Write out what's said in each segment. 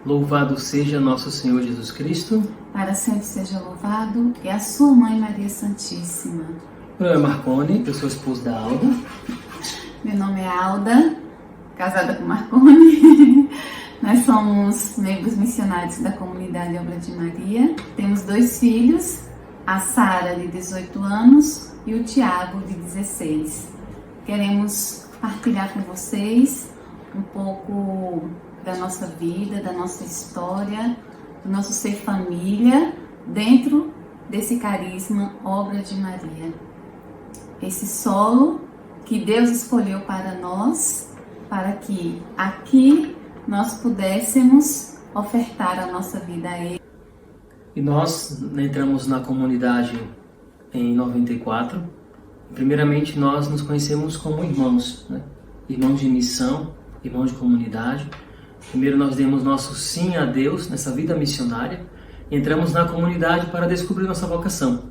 Louvado seja nosso Senhor Jesus Cristo. Para sempre seja louvado, e a sua Mãe Maria Santíssima. Meu nome é Marconi, eu sou esposo da Alda. Meu nome é Alda, casada com Marconi. Nós somos membros missionários da comunidade Obra de Maria. Temos 2 filhos, a Sara, de 18 anos, e o Tiago, de 16. Queremos partilhar com vocês um pouco da nossa vida, da nossa história, do nosso ser família, dentro desse carisma Obra de Maria. Esse solo que Deus escolheu para nós, para que aqui nós pudéssemos ofertar a nossa vida a Ele. E nós entramos na comunidade em 94. Primeiramente, nós nos conhecemos como irmãos, né? Irmãos de missão, irmãos de comunidade. Primeiro nós demos nosso sim a Deus nessa vida missionária. Entramos na comunidade para descobrir nossa vocação.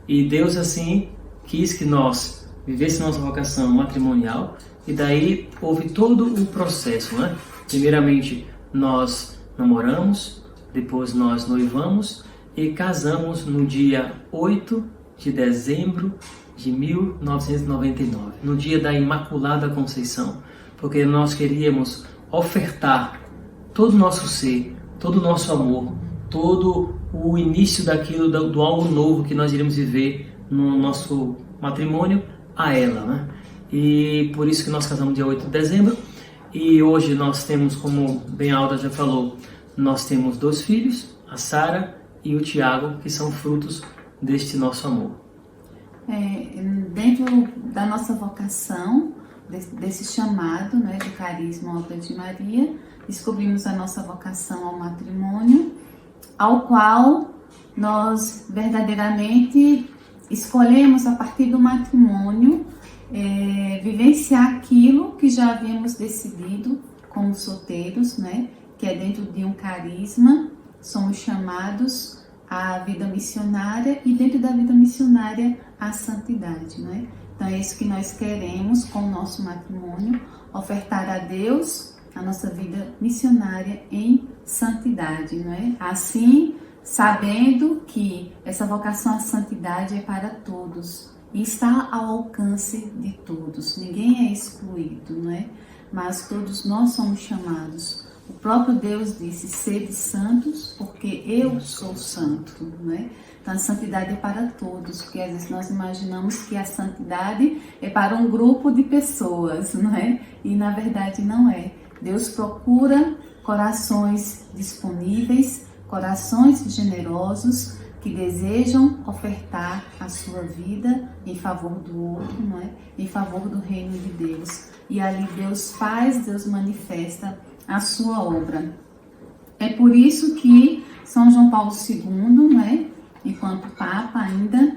E Deus assim quis que nós vivêssemos nossa vocação matrimonial. E daí houve todo o processo, né? Primeiramente nós namoramos, depois nós noivamos e casamos no dia 8 de dezembro de 1999, no dia da Imaculada Conceição, porque nós queríamos ofertar todo o nosso ser, todo o nosso amor, todo o início daquilo, do algo novo que nós iremos viver no nosso matrimônio a ela, né? E por isso que nós casamos dia 8 de dezembro. E hoje nós temos, como bem a Alda já falou, nós temos 2 filhos, a Sara e o Tiago, que são frutos deste nosso amor. Dentro da nossa vocação, desse chamado, né, de carisma Obra de Maria, descobrimos a nossa vocação ao matrimônio, ao qual nós verdadeiramente escolhemos, a partir do matrimônio, vivenciar aquilo que já havíamos decidido como solteiros, né, que é dentro de um carisma. Somos chamados à vida missionária e dentro da vida missionária à santidade, né? Então é isso que nós queremos com o nosso matrimônio, ofertar a Deus a nossa vida missionária em santidade, não é? Assim, sabendo que essa vocação à santidade é para todos e está ao alcance de todos, ninguém é excluído, não é? Mas todos nós somos chamados. O próprio Deus disse: sede santos, porque eu sou santo, não é? Então a santidade é para todos, porque às vezes nós imaginamos que a santidade é para um grupo de pessoas, não é? E na verdade não é. Deus procura corações disponíveis, corações generosos, que desejam ofertar a sua vida em favor do outro, não é? Em favor do reino de Deus. E ali Deus faz, Deus manifesta a sua obra. É por isso que São João Paulo II, né, enquanto Papa ainda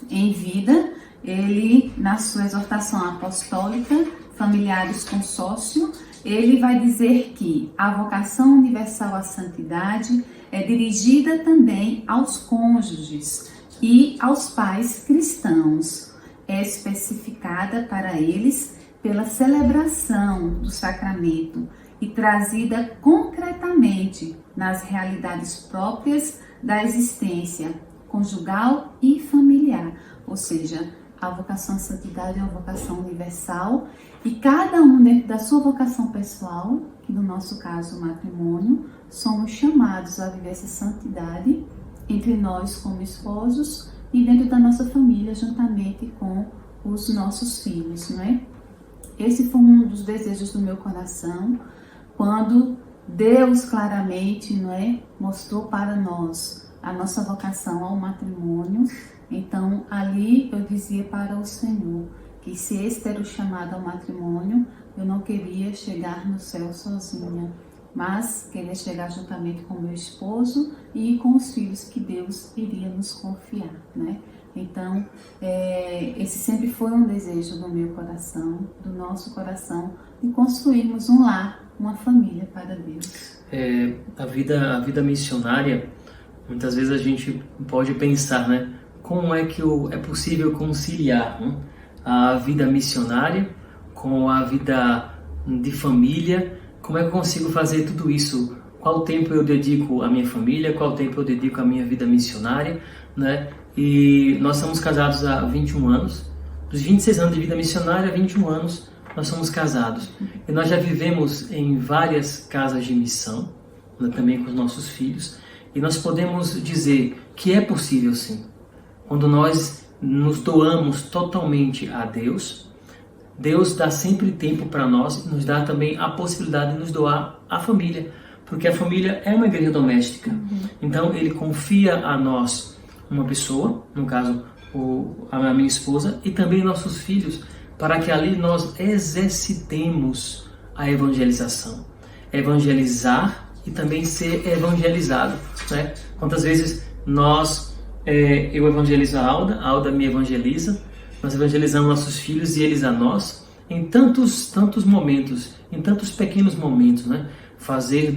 em vida, ele, na sua exortação apostólica, Familiaris Consócio, ele vai dizer que a vocação universal à santidade é dirigida também aos cônjuges e aos pais cristãos. É especificada para eles pela celebração do sacramento e trazida concretamente nas realidades próprias da existência conjugal e familiar. Ou seja, a vocação à santidade é uma vocação universal e cada um dentro da sua vocação pessoal, que no nosso caso o matrimônio, somos chamados a viver essa santidade entre nós como esposos e dentro da nossa família, juntamente com os nossos filhos, não é? Esse foi um dos desejos do meu coração, quando Deus claramente, não é, mostrou para nós a nossa vocação ao matrimônio. Então ali eu dizia para o Senhor que se este era o chamado ao matrimônio, eu não queria chegar no céu sozinha, mas queria chegar juntamente com meu esposo e com os filhos que Deus iria nos confiar, né? Então, esse sempre foi um desejo do meu coração, do nosso coração, de construirmos um lar, uma família para Deus. A vida missionária, muitas vezes a gente pode pensar, né? Como é que é possível conciliar, né, a vida missionária com a vida de família? Como é que eu consigo fazer tudo isso qual tempo eu dedico à minha família, qual tempo eu dedico à minha vida missionária, né? E nós somos casados há 21 anos, dos 26 anos de vida missionária, 21 anos nós somos casados. E nós já vivemos em várias casas de missão, né, também com os nossos filhos, e nós podemos dizer que é possível sim. Quando nós nos doamos totalmente a Deus, Deus dá sempre tempo para nós e nos dá também a possibilidade de nos doar à família, porque a família é uma igreja doméstica. Então Ele confia a nós uma pessoa, no caso a minha esposa, e também nossos filhos, para que ali nós exercitemos a evangelização. Evangelizar e também ser evangelizado, né? Quantas vezes eu evangelizo a Alda me evangeliza, nós evangelizamos nossos filhos e eles a nós, em tantos momentos, em tantos pequenos momentos, né? Fazer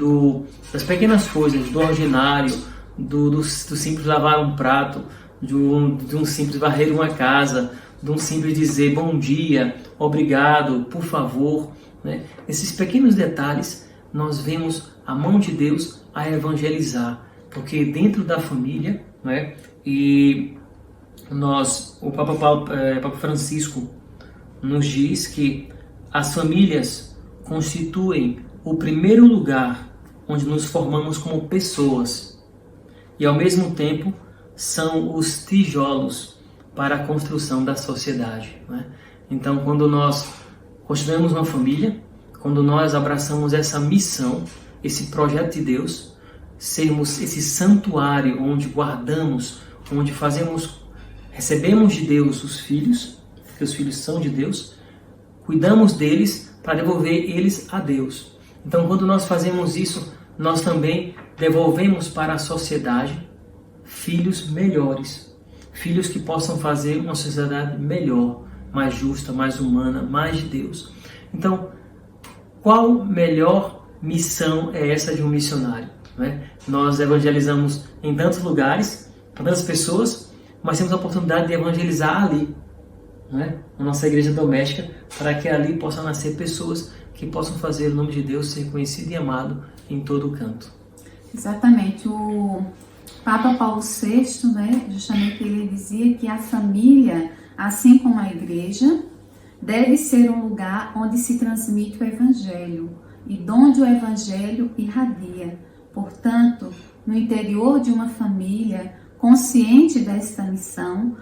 das pequenas coisas, do ordinário, do simples lavar um prato, de um simples varrer uma casa, de um simples dizer bom dia, obrigado, por favor, né? Esses pequenos detalhes nós vemos a mão de Deus a evangelizar, porque dentro da família, né? E o Papa Francisco nos diz que as famílias constituem o primeiro lugar onde nos formamos como pessoas e ao mesmo tempo são os tijolos para a construção da sociedade, né? Então, quando nós construímos uma família, quando nós abraçamos essa missão, esse projeto de Deus, sermos esse santuário onde guardamos, onde recebemos de Deus os filhos, porque os filhos são de Deus, cuidamos deles para devolver eles a Deus. Então, quando nós fazemos isso, nós também devolvemos para a sociedade filhos melhores, filhos que possam fazer uma sociedade melhor, mais justa, mais humana, mais de Deus. Então, qual melhor missão é essa de um missionário, né? Nós evangelizamos em tantos lugares, para tantas pessoas, mas temos a oportunidade de evangelizar ali, né? Na nossa igreja doméstica, para que ali possam nascer pessoas que possam fazer o nome de Deus ser conhecido e amado em todo o canto. Exatamente. O Papa Paulo VI, né, justamente ele dizia que a família, assim como a igreja, deve ser um lugar onde se transmite o Evangelho e donde o Evangelho irradia. Portanto, no interior de uma família, consciente desta missão,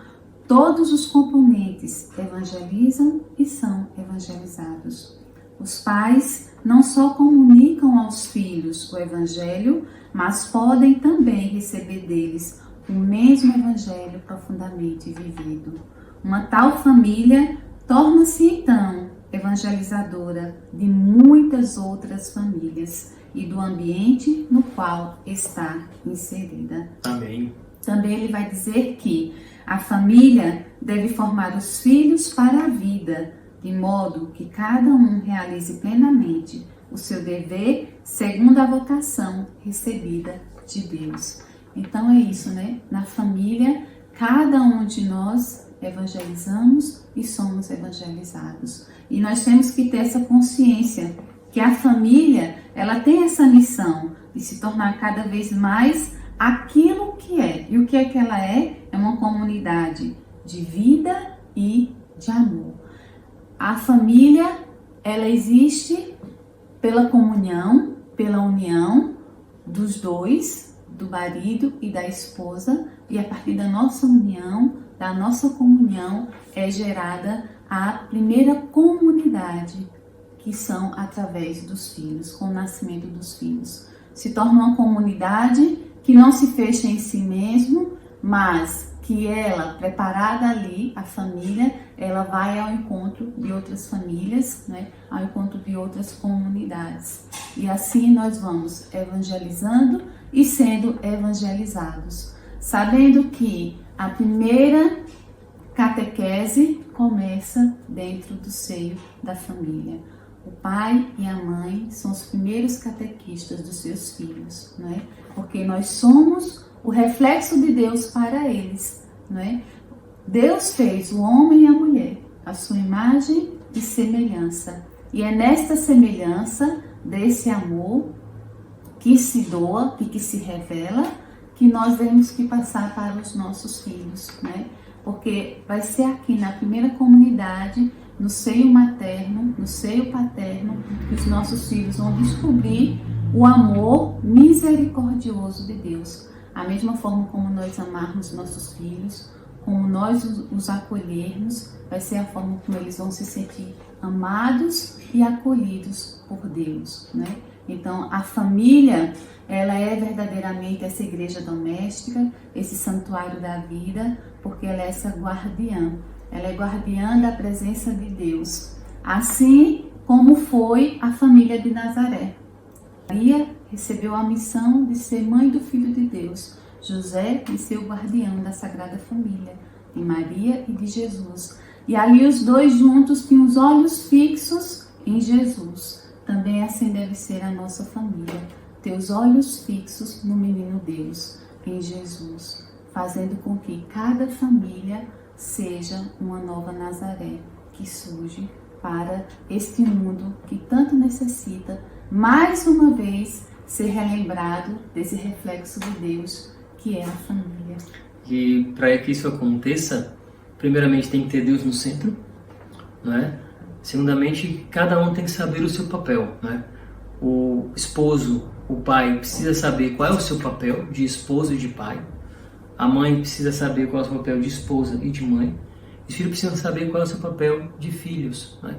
todos os componentes evangelizam e são evangelizados. Os pais não só comunicam aos filhos o Evangelho, mas podem também receber deles o mesmo Evangelho profundamente vivido. Uma tal família torna-se então evangelizadora de muitas outras famílias e do ambiente no qual está inserida. Amém. Também ele vai dizer que a família deve formar os filhos para a vida, de modo que cada um realize plenamente o seu dever segundo a vocação recebida de Deus. Então é isso, né? Na família, cada um de nós evangelizamos e somos evangelizados. E nós temos que ter essa consciência que a família, ela tem essa missão de se tornar cada vez mais aquilo que é. E o que é que ela é? É uma comunidade de vida e de amor. A família, ela existe pela comunhão, pela união dos dois, do marido e da esposa, e a partir da nossa união, da nossa comunhão, é gerada a primeira comunidade, que são através dos filhos, com o nascimento dos filhos. Se torna uma comunidade que não se fecha em si mesmo, mas que ela, preparada ali, a família, ela vai ao encontro de outras famílias, né? Ao encontro de outras comunidades. E assim nós vamos evangelizando e sendo evangelizados, sabendo que a primeira catequese começa dentro do seio da família. O pai e a mãe são os primeiros catequistas dos seus filhos, né? Porque nós somos o reflexo de Deus para eles, né? Deus fez o homem e a mulher, a sua imagem e semelhança. E é nesta semelhança, desse amor, que se doa e que se revela, que nós temos que passar para os nossos filhos, né? Porque vai ser aqui na primeira comunidade, no seio materno, no seio paterno, que os nossos filhos vão descobrir o amor misericordioso de Deus. A mesma forma como nós amarmos nossos filhos, como nós os acolhermos, vai ser a forma como eles vão se sentir amados e acolhidos por Deus, né? Então, a família, ela é verdadeiramente essa igreja doméstica, esse santuário da vida, porque ela é essa guardiã. Ela é guardiã da presença de Deus, assim como foi a família de Nazaré. Maria recebeu a missão de ser mãe do Filho de Deus. José de ser o guardião da Sagrada Família, de Maria e de Jesus. E ali os dois juntos tinham os olhos fixos em Jesus. Também assim deve ser a nossa família. Ter os olhos fixos no menino Deus, em Jesus, fazendo com que cada família seja uma nova Nazaré que surge para este mundo que tanto necessita, mais uma vez, ser relembrado desse reflexo de Deus, que é a família. E para que isso aconteça, primeiramente tem que ter Deus no centro, né? Segundamente, cada um tem que saber o seu papel, né? O esposo, o pai, precisa saber qual é o seu papel de esposo e de pai. A mãe precisa saber qual é o seu papel de esposa e de mãe. Os filhos precisam saber qual é o seu papel de filhos, né?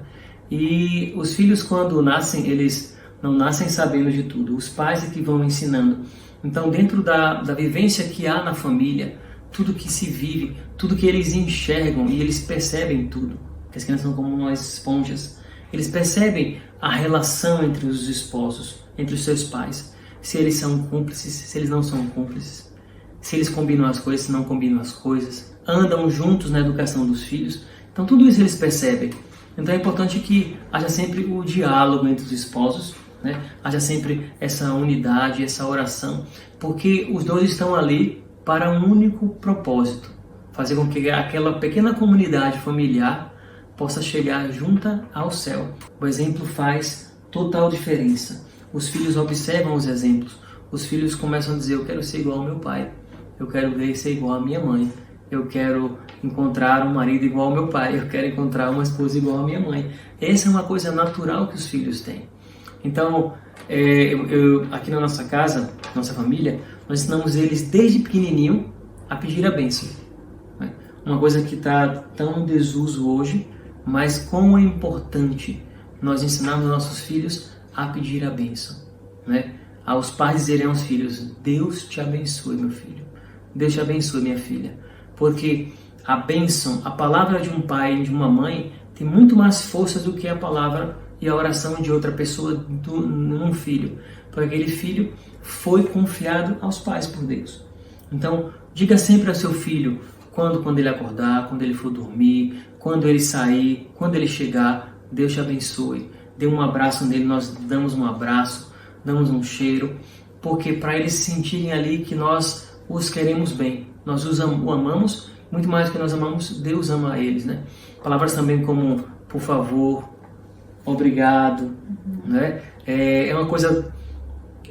E os filhos, quando nascem, eles não nascem sabendo de tudo. Os pais é que vão ensinando. Então, dentro da vivência que há na família, tudo que se vive, tudo que eles enxergam e eles percebem tudo. Porque as crianças são como nós esponjas. Eles percebem a relação entre os esposos, entre os seus pais. Se eles são cúmplices, se eles não são cúmplices. Se eles combinam as coisas, se não combinam as coisas. Andam juntos na educação dos filhos. Então, tudo isso eles percebem. Então, é importante que haja sempre o diálogo entre os esposos, né? Haja sempre essa unidade, essa oração. Porque os dois estão ali para um único propósito. Fazer com que aquela pequena comunidade familiar possa chegar junta ao céu. O exemplo faz total diferença. Os filhos observam os exemplos. Os filhos começam a dizer: eu quero ser igual ao meu pai. Eu quero ser igual à minha mãe. Eu quero encontrar um marido igual ao meu pai. Eu quero encontrar uma esposa igual à minha mãe. Essa é uma coisa natural que os filhos têm. Então, aqui na nossa casa, nossa família, nós ensinamos eles desde pequenininho a pedir a bênção. Uma coisa que está tão em desuso hoje, mas como é importante nós ensinarmos nossos filhos a pedir a bênção, né? Aos pais dizerem aos filhos: Deus te abençoe, meu filho. Deus te abençoe, minha filha. Porque a bênção, a palavra de um pai e de uma mãe tem muito mais força do que a palavra e a oração de outra pessoa num filho. Porque aquele filho foi confiado aos pais por Deus. Então, diga sempre ao seu filho, quando ele acordar, quando ele for dormir, quando ele sair, quando ele chegar: Deus te abençoe. Dê um abraço nele, nós damos um abraço, damos um cheiro, porque para eles sentirem ali que nós os queremos bem. Nós o amamos, muito mais do que nós amamos, Deus ama eles, né? Palavras também como por favor, obrigado, né? É uma coisa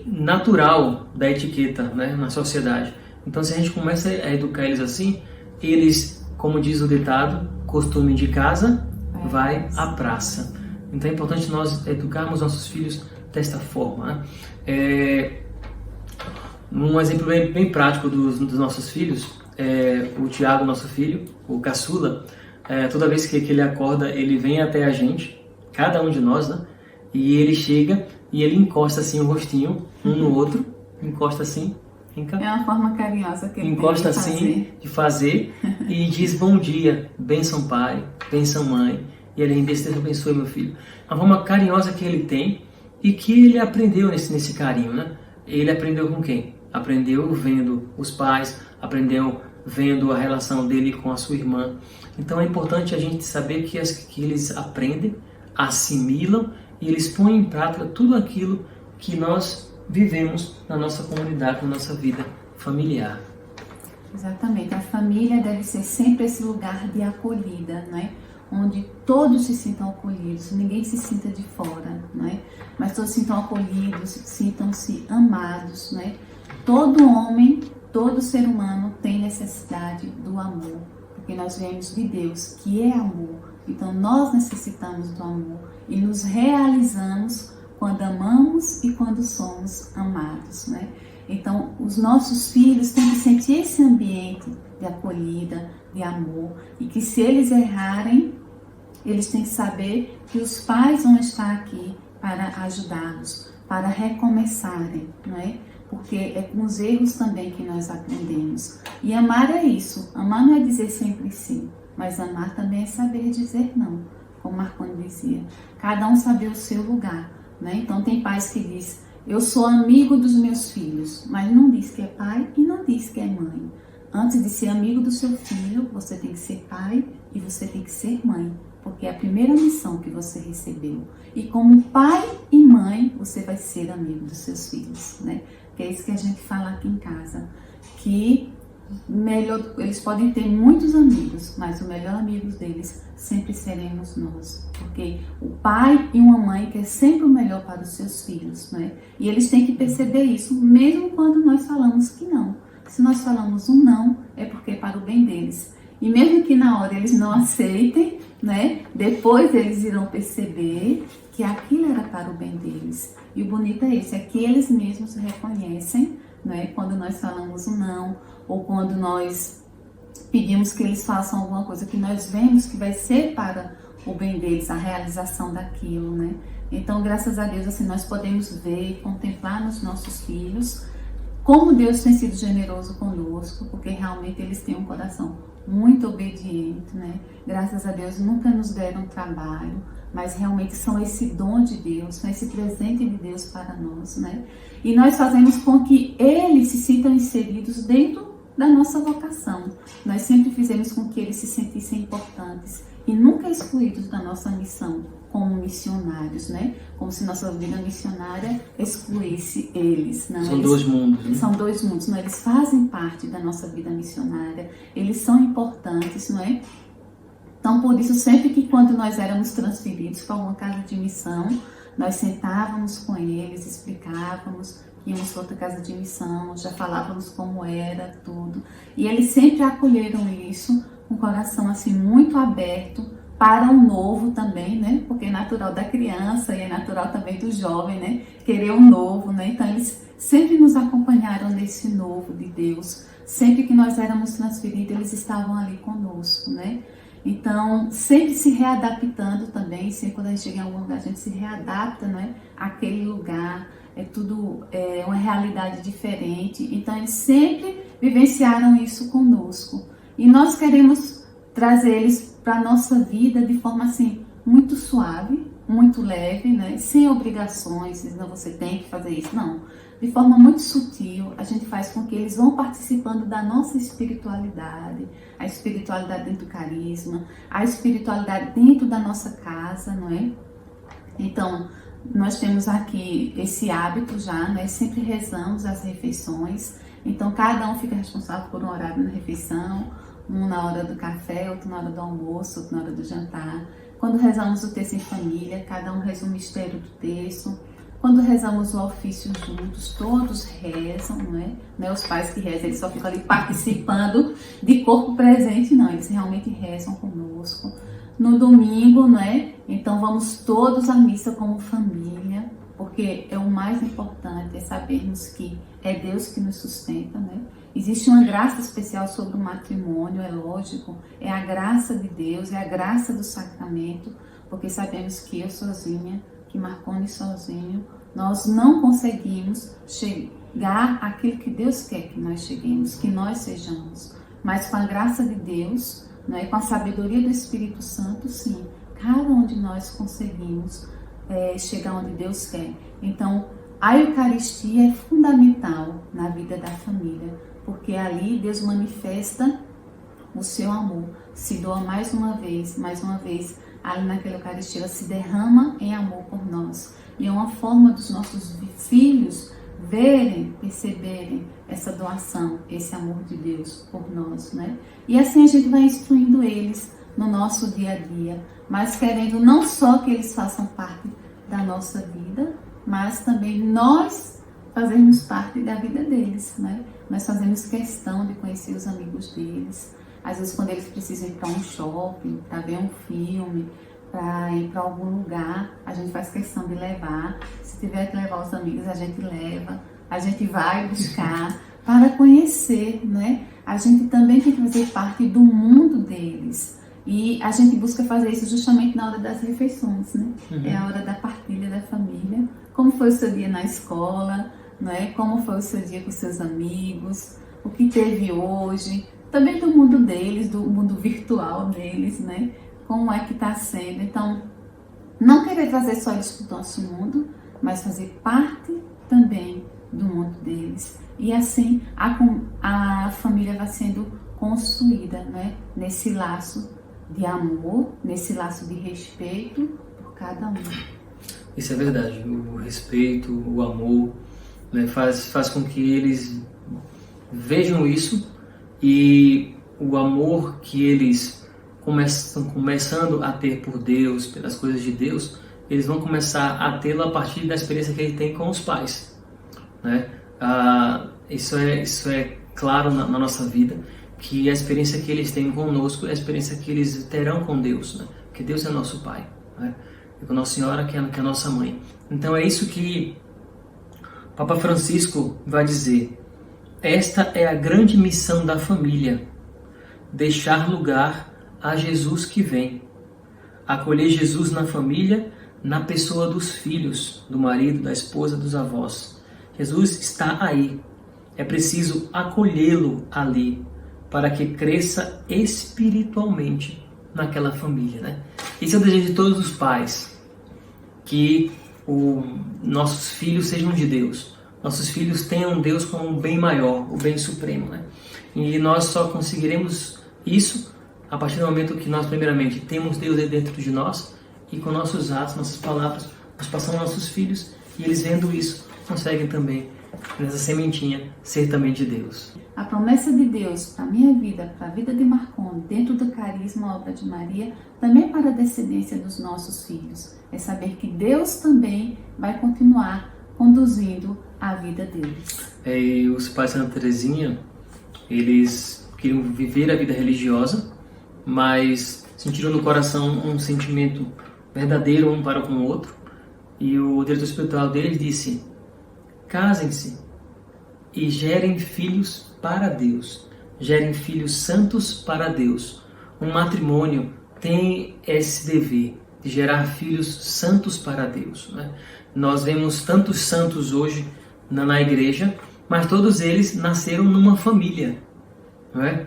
natural da etiqueta, né, na sociedade. Então, se a gente começa a educar eles assim, eles, como diz o ditado, costume de casa vai à praça. Então é importante nós educarmos nossos filhos desta forma, né? Um exemplo bem prático dos nossos filhos, o Tiago, nosso filho, o caçula, toda vez que ele acorda, ele vem até a gente, cada um de nós, né? E ele chega e ele encosta assim o rostinho um no outro, encosta assim. É uma forma carinhosa que ele encosta tem assim de fazer e diz: bom dia, bênção pai, bênção mãe. E ele diz: Deus abençoe, meu filho. A forma carinhosa que ele tem e que ele aprendeu nesse carinho, né? Ele aprendeu com quem? Aprendeu vendo os pais, aprendeu vendo a relação dele com a sua irmã. Então é importante a gente saber que eles aprendem, assimilam e eles põem em prática tudo aquilo que nós vivemos na nossa comunidade, na nossa vida familiar. Exatamente. A família deve ser sempre esse lugar de acolhida, né? onde todos se sintam acolhidos, ninguém se sinta de fora, né? Mas todos se sintam acolhidos, sintam-se amados, né? Todo homem, todo ser humano tem necessidade do amor, porque nós viemos de Deus, que é amor. Então nós necessitamos do amor e nos realizamos quando amamos e quando somos amados, né? Então os nossos filhos têm que sentir esse ambiente de acolhida, de amor, e que se eles errarem, eles têm que saber que os pais vão estar aqui para ajudá-los, para recomeçarem, não é? Porque é com os erros também que nós aprendemos. E amar é isso. Amar não é dizer sempre sim, mas amar também é saber dizer não, como Marconi dizia. Cada um saber o seu lugar, né? Então tem pais que dizem, eu sou amigo dos meus filhos, mas não diz que é pai e não diz que é mãe. Antes de ser amigo do seu filho, você tem que ser pai e você tem que ser mãe, porque é a primeira missão que você recebeu. E como pai e mãe, você vai ser amigo dos seus filhos, né? Que é isso que a gente fala aqui em casa, que eles podem ter muitos amigos, mas o melhor amigo deles sempre seremos nós, porque o pai e uma mãe quer sempre o melhor para os seus filhos, né? E eles têm que perceber isso, mesmo quando nós falamos que não. Se nós falamos um não, é porque é para o bem deles. E mesmo que na hora eles não aceitem, né? Depois eles irão perceber que aquilo era para o bem deles. E o bonito é esse, é que eles mesmos reconhecem, né? Quando nós falamos um não, ou quando nós pedimos que eles façam alguma coisa que nós vemos que vai ser para o bem deles, a realização daquilo, né? Então, graças a Deus, assim, nós podemos ver, contemplar nos nossos filhos como Deus tem sido generoso conosco, porque realmente eles têm um coração muito obediente, né? Graças a Deus nunca nos deram trabalho, mas realmente são esse dom de Deus, são esse presente de Deus para nós, né? E nós fazemos com que eles se sintam inseridos dentro da nossa vocação. Nós sempre fizemos com que eles se sentissem importantes e nunca excluídos da nossa missão como missionários, né? Como se nossa vida missionária excluísse eles. Não, são dois mundos, né? São dois mundos, não? Eles fazem parte da nossa vida missionária, eles são importantes, não é? Então, por isso, sempre que quando nós éramos transferidos para uma casa de missão, nós sentávamos com eles, explicávamos, íamos para outra casa de missão, já falávamos como era, tudo. E eles sempre acolheram isso com o coração assim muito aberto para o novo também, né? Porque é natural da criança e é natural também do jovem, né? Querer o novo, né? Então, eles sempre nos acompanharam nesse novo de Deus. Sempre que nós éramos transferidos, eles estavam ali conosco, né? Então, sempre se readaptando também, sempre quando a gente chega em algum lugar, a gente se readapta, não é? Àquele lugar, é tudo uma realidade diferente. Então, eles sempre vivenciaram isso conosco. E nós queremos trazer eles para a nossa vida de forma assim, muito suave, muito leve, né? Sem obrigações, não, você tem que fazer isso, não. De forma muito sutil, a gente faz com que eles vão participando da nossa espiritualidade, a espiritualidade dentro do carisma, a espiritualidade dentro da nossa casa, não é? Então, nós temos aqui esse hábito já, né? Sempre rezamos as refeições, então cada um fica responsável por um horário na refeição, um na hora do café, outro na hora do almoço, outro na hora do jantar. Quando rezamos o texto em família, cada um reza o mistério do texto. Quando rezamos o ofício juntos, todos rezam, não é? Não é os pais que rezam, eles só ficam ali participando de corpo presente, não. Eles realmente rezam conosco. No domingo, não é? Então vamos todos à missa como família, porque é o mais importante, é sabermos que é Deus que nos sustenta, né? Existe uma graça especial sobre o matrimônio, é lógico, é a graça de Deus, é a graça do sacramento, porque sabemos que eu sozinha, que Marconi sozinho, nós não conseguimos chegar àquilo que Deus quer que nós cheguemos, que nós sejamos. Mas com a graça de Deus, não é? Com a sabedoria do Espírito Santo, sim, cada um de nós conseguimos chegar onde Deus quer. Então, a Eucaristia é fundamental na vida da família, porque ali Deus manifesta o seu amor, se doa mais uma vez, ali naquela Eucaristia, ela se derrama em amor por nós. E é uma forma dos nossos filhos verem, perceberem essa doação, esse amor de Deus por nós, né? E assim a gente vai instruindo eles no nosso dia a dia, mas querendo não só que eles façam parte da nossa vida, mas também nós fazemos parte da vida deles, né? Nós fazemos questão de conhecer os amigos deles. Às vezes, quando eles precisam ir para um shopping, para ver um filme, para ir para algum lugar, a gente faz questão de levar. Se tiver que levar os amigos, a gente leva. A gente vai buscar para conhecer, né? A gente também tem que fazer parte do mundo deles. E a gente busca fazer isso justamente na hora das refeições, né? É a hora da partilha da família. Como foi o seu dia na escola, né? Como foi o seu dia com seus amigos, o que teve hoje, também do mundo deles, do mundo virtual deles, né? Como é que está sendo. Então, não querer trazer só eles para o nosso mundo, mas fazer parte também do mundo deles. E assim, a família vai sendo construída, né? Nesse laço de amor, nesse laço de respeito por cada um. Isso é verdade. O respeito, o amor, né, faz com que eles vejam isso, e o amor que eles estão começando a ter por Deus, pelas coisas de Deus, eles vão começar a tê-lo a partir da experiência que ele tem com os pais, né? Isso é claro na nossa vida, que a experiência que eles têm conosco é a experiência que eles terão com Deus, né? Porque Deus é nosso Pai, né? E com Nossa Senhora, que é a nossa mãe. Então é isso que Papa Francisco vai dizer. Esta é a grande missão da família: deixar lugar a Jesus que vem. Acolher Jesus na família, na pessoa dos filhos, do marido, da esposa, dos avós. Jesus está aí. É preciso acolhê-lo ali, para que cresça espiritualmente naquela família, né? Esse é o desejo de todos os pais, que nossos filhos sejam de Deus. Nossos filhos tenham Deus como um bem maior, o bem supremo, né? E nós só conseguiremos isso a partir do momento que nós, primeiramente, temos Deus dentro de nós, e com nossos atos, nossas palavras, nós passamos aos nossos filhos, e eles vendo isso, conseguem também, nessa sementinha, ser também de Deus. A promessa de Deus para a minha vida, para a vida de Marconi, dentro do carisma Obra de Maria, também para a descendência dos nossos filhos, é saber que Deus também vai continuar conduzindo a vida deles. E os pais de Santa Teresinha, eles queriam viver a vida religiosa, mas sentiram no coração um sentimento verdadeiro um para com o outro, e o diretor espiritual deles disse: casem-se e gerem filhos para Deus, gerem filhos santos para Deus. Um matrimônio tem esse dever de gerar filhos santos para Deus, né? Nós vemos tantos santos hoje na igreja, mas todos eles nasceram numa família, não é?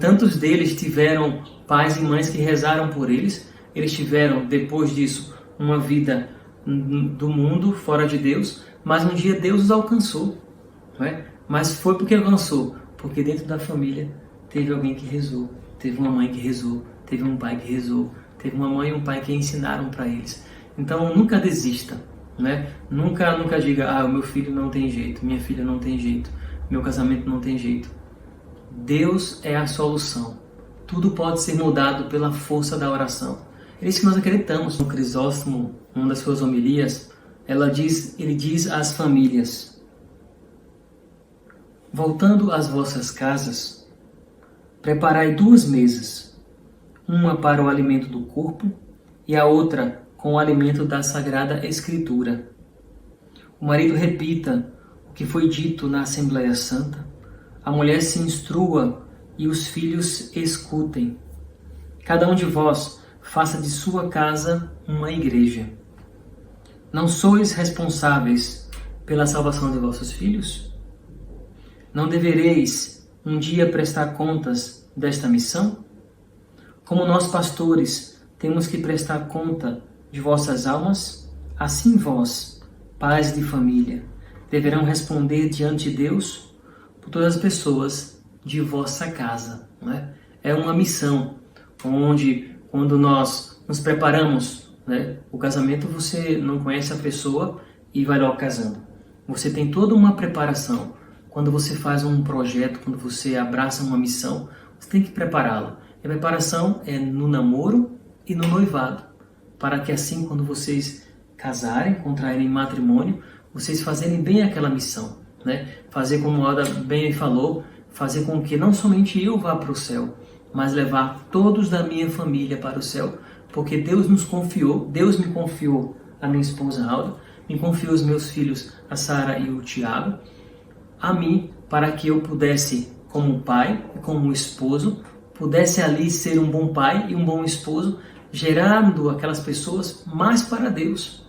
Tantos deles tiveram pais e mães que rezaram por eles. Eles tiveram, depois disso, uma vida do mundo, fora de Deus, mas um dia Deus os alcançou, não é? Mas foi porque alcançou, porque dentro da família teve alguém que rezou, teve uma mãe que rezou, teve um pai que rezou, teve uma mãe e um pai que ensinaram para eles. Então nunca desista, né? Nunca diga: o meu filho não tem jeito, minha filha não tem jeito, meu casamento não tem jeito. Deus é a solução. Tudo pode ser mudado pela força da oração. É isso que nós acreditamos. No Crisóstomo, uma das suas homilias, ele diz às famílias: voltando às vossas casas, preparai 2 mesas, uma para o alimento do corpo e a outra com o alimento da Sagrada Escritura. O marido repita o que foi dito na Assembleia Santa, a mulher se instrua e os filhos escutem. Cada um de vós faça de sua casa uma igreja. Não sois responsáveis pela salvação de vossos filhos? Não devereis um dia prestar contas desta missão? Como nós, pastores, temos que prestar conta de vossas almas, assim vós, pais de família, deverão responder diante de Deus por todas as pessoas de vossa casa, não é? É uma missão onde, quando nós nos preparamos, né, o casamento, você não conhece a pessoa e vai logo casando. Você tem toda uma preparação. Quando você faz um projeto, quando você abraça uma missão, você tem que prepará-la. A preparação é no namoro e no noivado, para que assim, quando vocês casarem, contraírem matrimônio, vocês fazerem bem aquela missão, né? Fazer como a Ada bem falou, fazer com que não somente eu vá para o céu, mas levar todos da minha família para o céu, porque Deus nos confiou, Deus me confiou a minha esposa Alda, me confiou os meus filhos, a Sara e o Tiago, a mim, para que eu pudesse, como pai e como esposo, pudesse ali ser um bom pai e um bom esposo, gerando aquelas pessoas mais para Deus.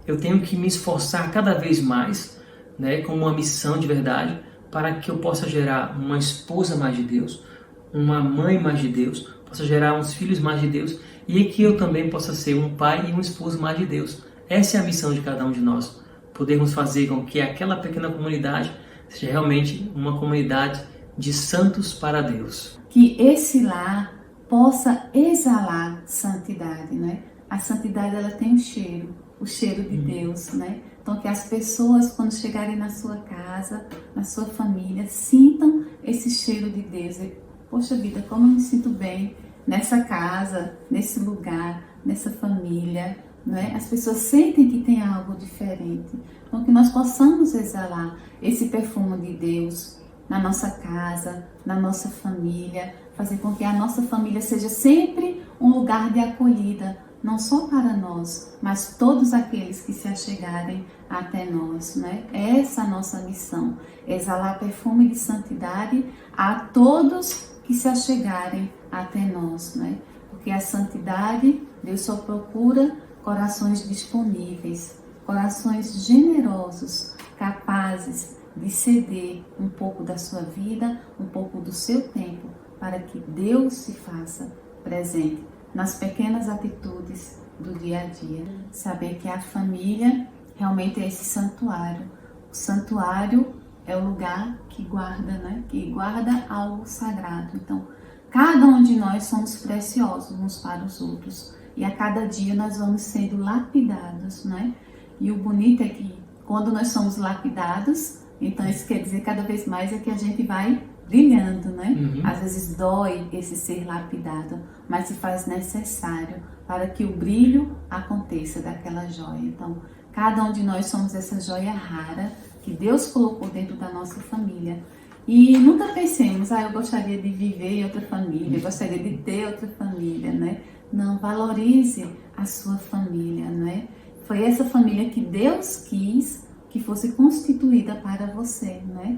Eu tenho que me esforçar cada vez mais, né, com uma missão de verdade, para que eu possa gerar uma esposa mais de Deus, uma mãe mais de Deus, possa gerar uns filhos mais de Deus, e que eu também possa ser um pai e um esposo mais de Deus. Essa é a missão de cada um de nós. Podermos fazer com que aquela pequena comunidade seja realmente uma comunidade de santos para Deus. Que esse lar possa exalar santidade, né? A santidade, ela tem o cheiro de Deus, né? Então, que as pessoas, quando chegarem na sua casa, na sua família, sintam esse cheiro de Deus. E, poxa vida, como eu me sinto bem nessa casa, nesse lugar, nessa família, né? As pessoas sentem que tem algo diferente. Então, que nós possamos exalar esse perfume de Deus na nossa casa, na nossa família, fazer com que a nossa família seja sempre um lugar de acolhida, não só para nós, mas todos aqueles que se achegarem até nós, né? Essa é a nossa missão, exalar perfume de santidade a todos que se achegarem até nós, né? Porque a santidade, Deus só procura corações disponíveis, corações generosos, capazes de ceder um pouco da sua vida, um pouco do seu tempo, para que Deus se faça presente nas pequenas atitudes do dia a dia. Saber que a família realmente é esse santuário. O santuário é o lugar que guarda, né? Que guarda algo sagrado. Então, cada um de nós somos preciosos uns para os outros. E a cada dia nós vamos sendo lapidados, né? E o bonito é que quando nós somos lapidados, então isso quer dizer cada vez mais é que a gente vai brilhando, né? Às vezes dói esse ser lapidado, mas se faz necessário para que o brilho aconteça daquela joia. Então, cada um de nós somos essa joia rara que Deus colocou dentro da nossa família. E nunca pensemos, eu gostaria de viver em outra família, eu gostaria de ter outra família, né? Não, valorize a sua família, né? Foi essa família que Deus quis que fosse constituída para você, né?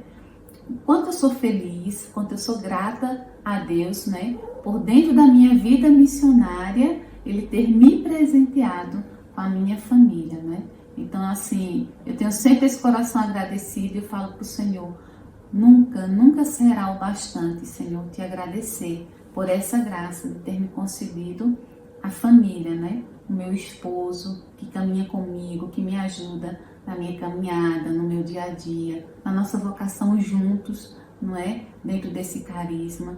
Quanto eu sou feliz, quanto eu sou grata a Deus, né? Por dentro da minha vida missionária, Ele ter me presenteado com a minha família, né? Então, assim, eu tenho sempre esse coração agradecido e eu falo para o Senhor, nunca será o bastante, Senhor, te agradecer por essa graça de ter me concedido a família, né? O meu esposo que caminha comigo, que me ajuda na minha caminhada, no meu dia a dia, na nossa vocação juntos, não é? Dentro desse carisma.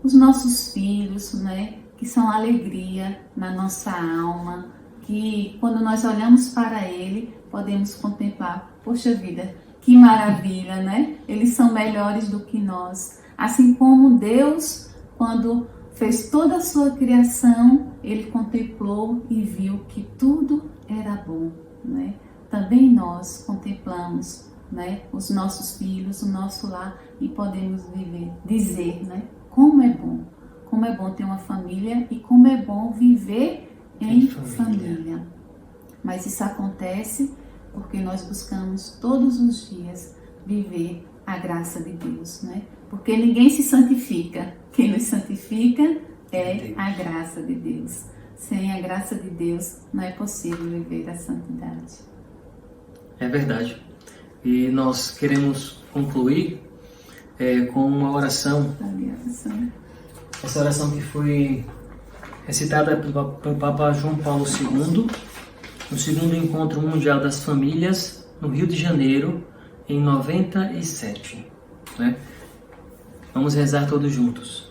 Os nossos filhos, não é? Que são alegria na nossa alma, que quando nós olhamos para ele, podemos contemplar, poxa vida, que maravilha, né? Eles são melhores do que nós. Assim como Deus, quando fez toda a sua criação, ele contemplou e viu que tudo era bom, né? Também nós contemplamos, né, os nossos filhos, o nosso lar e podemos dizer, né, como é bom ter uma família e como é bom viver em família. Mas isso acontece porque nós buscamos todos os dias viver a graça de Deus, né? Porque ninguém se santifica, quem nos santifica é a graça de Deus. Sem a graça de Deus não é possível viver a santidade. É verdade. E nós queremos concluir com uma oração. Essa oração que foi recitada pelo Papa João Paulo II, no segundo Encontro Mundial das Famílias, no Rio de Janeiro, em 97. Né? Vamos rezar todos juntos.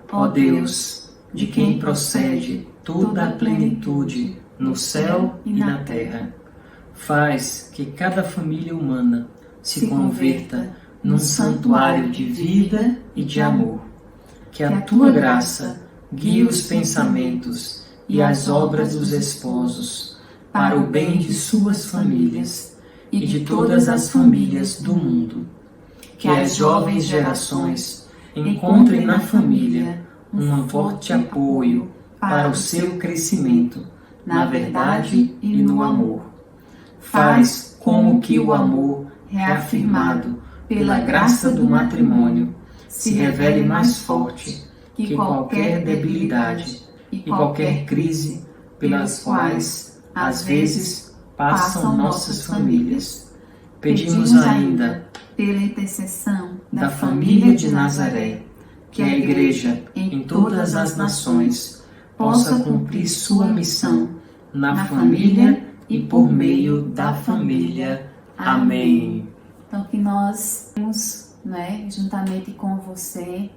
Ó Deus, de quem procede toda a plenitude no céu e na terra, faz que cada família humana se converta num santuário de vida e de amor. que a tua graça guie os pensamentos e as obras dos esposos, para o bem de suas famílias e de todas as famílias do mundo. Que as jovens gerações encontrem na família um forte apoio para o seu crescimento, na verdade e no amor. Faz como que o amor, reafirmado pela graça do matrimônio, se revele mais forte que qualquer debilidade e qualquer crise pelas quais, às vezes, passam nossas famílias. Pedimos ainda, pela intercessão da família de Nazaré, que a Igreja, em todas as nações, possa cumprir sua missão na família e por meio da família. Amém. Então, que nós temos, juntamente com você,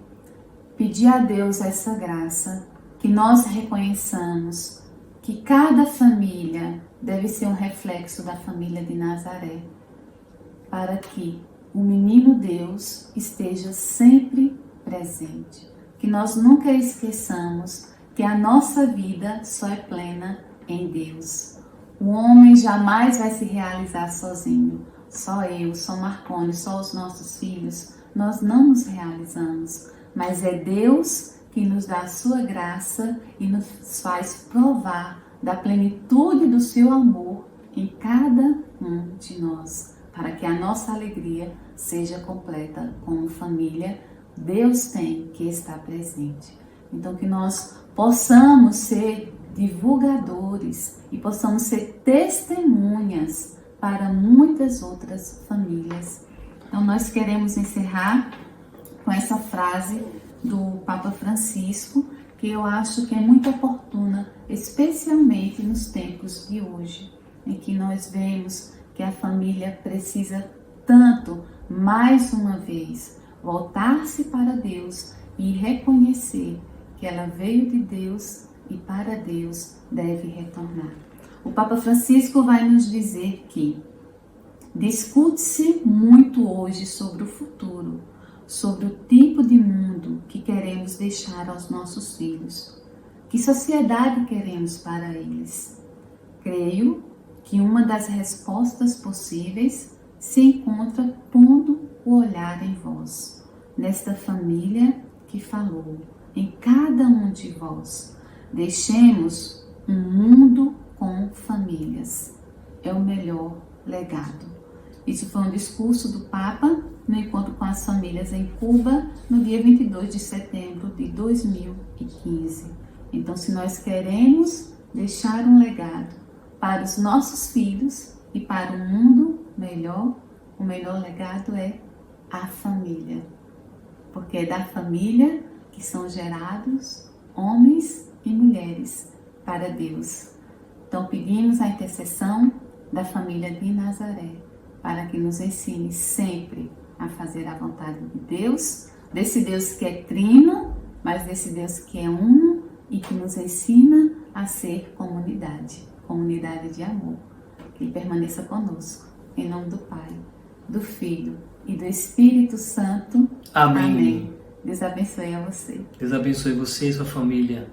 pedir a Deus essa graça, que nós reconheçamos que cada família deve ser um reflexo da família de Nazaré, para que o menino Deus esteja sempre presente. Que nós nunca esqueçamos que a nossa vida só é plena em Deus. O homem jamais vai se realizar sozinho. Só eu, só Marconi, só os nossos filhos, nós não nos realizamos. Mas é Deus que nos dá a sua graça e nos faz provar da plenitude do seu amor em cada um de nós, para que a nossa alegria seja completa como família. Deus tem que estar presente. Então, que nós possamos ser divulgadores e possamos ser testemunhas para muitas outras famílias. Então, nós queremos encerrar com essa frase do Papa Francisco, que eu acho que é muito oportuna, especialmente nos tempos de hoje, em que nós vemos que a família precisa tanto, mais uma vez, voltar-se para Deus e reconhecer que ela veio de Deus e para Deus deve retornar. O Papa Francisco vai nos dizer que discute-se muito hoje sobre o futuro, sobre o tipo de mundo que queremos deixar aos nossos filhos, que sociedade queremos para eles. Creio que uma das respostas possíveis se encontra pondo o olhar em vós, nesta família que falou, em cada um de vós. Deixemos um mundo com famílias. É o melhor legado. Isso foi um discurso do Papa no encontro com as famílias em Cuba, no dia 22 de setembro de 2015. Então, se nós queremos deixar um legado para os nossos filhos e para um mundo melhor, o melhor legado é a família. Porque é da família que são gerados homens e mulheres para Deus. Então, pedimos a intercessão da família de Nazaré, para que nos ensine sempre a fazer a vontade de Deus, desse Deus que é trino, mas desse Deus que é uno e que nos ensina a ser comunidade, comunidade de amor. Que Ele permaneça conosco, em nome do Pai, do Filho e do Espírito Santo. Amém. Amém. Deus abençoe a você. Deus abençoe você e sua família.